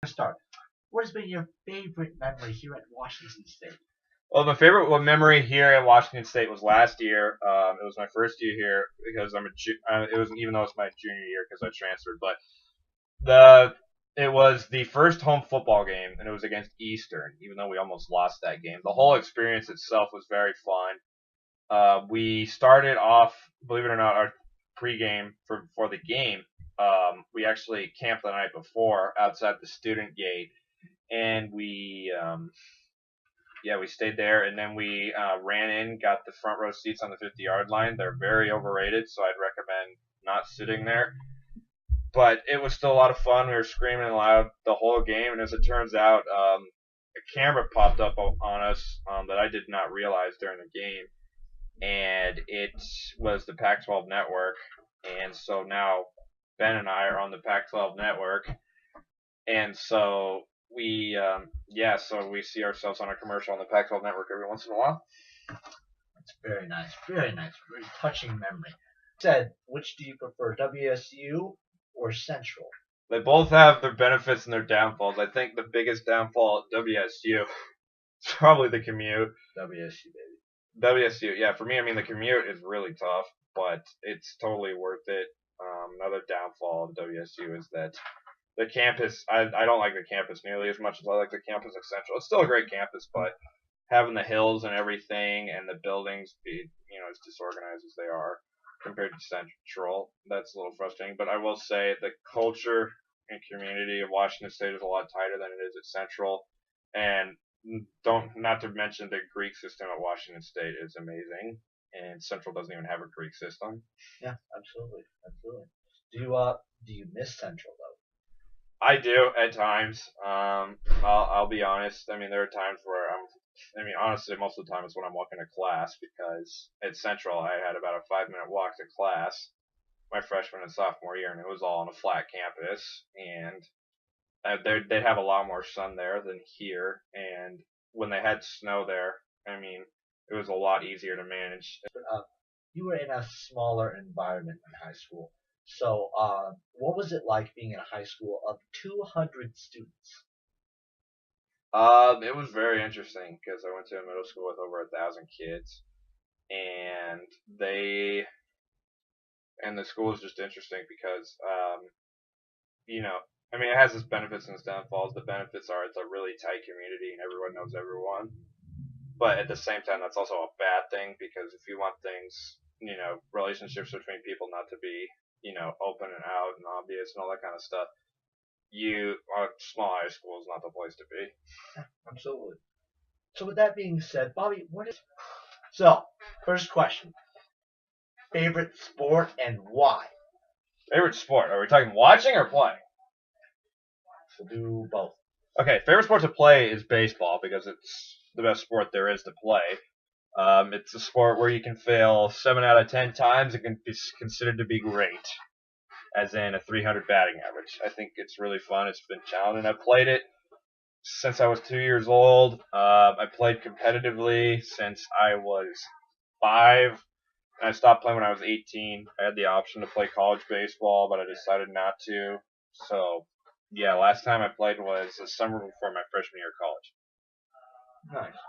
To start, what has been your favorite memory here at Washington State? Well, my favorite memory here at Washington State was last year. It was my first year here because it was even though it's my junior year because I transferred. But the it was the first home football game, and it was against Eastern. Even though we almost lost that game, the whole experience itself was very fun. We started off, believe it or not, our pregame for the game. We actually camped the night before outside the student gate, and we stayed there, and then we ran in, got the front row seats on the 50-yard line. They're very overrated, so I'd recommend not sitting there. But it was still a lot of fun. We were screaming loud the whole game, and as it turns out, a camera popped up on us that I did not realize during the game, and it was the Pac-12 network. And so now Ben and I are on the Pac-12 network, and so we see ourselves on a commercial on the Pac-12 network every once in a while. That's very nice, very nice, very touching memory. Said, which do you prefer, WSU or Central? They both have their benefits and their downfalls. I think the biggest downfall at WSU is probably the commute. WSU, baby. WSU, yeah, for me, I mean, the commute is really tough, but it's totally worth it. Another downfall of WSU is that the campus, I don't like the campus nearly as much as I like the campus at Central. It's still a great campus, but having the hills and everything and the buildings be, as disorganized as they are compared to Central, that's a little frustrating. But I will say the culture and community of Washington State is a lot tighter than it is at Central. And not to mention the Greek system at Washington State is amazing. And Central doesn't even have a Greek system. Yeah, absolutely, absolutely. Do you miss Central though? I do at times. I'll be honest. I mean, there are times where honestly, most of the time it's when I'm walking to class because at Central I had about a 5-minute walk to class my freshman and sophomore year, and it was all on a flat campus, and they'd have a lot more sun there than here, and when they had snow there, I mean, it was a lot easier to manage. You were in a smaller environment in high school. So, what was it like being in a high school of 200 students? It was very interesting because I went to a middle school with over 1,000 kids, and the school is just interesting because it has its benefits and its downfalls. The benefits are it's a really tight community and everyone knows everyone, but at the same time that's also a bad thing because if you want things, relationships between people not to be open and out and obvious and all that kind of stuff, a small high school is not the place to be. Absolutely. So with that being said, Bobby, so first question: favorite sport and why? Favorite sport? Are we talking watching or playing? We'll do both. Okay, favorite sport to play is baseball because it's the best sport there is to play. It's a sport where you can fail 7 out of 10 times and can be considered to be great, as in a 300 batting average. I think it's really fun. It's been challenging. I've played it since I was 2 years old. I played competitively since I was 5. And I stopped playing when I was 18. I had the option to play college baseball, but I decided not to. So, yeah, last time I played was the summer before my freshman year of college. Nice.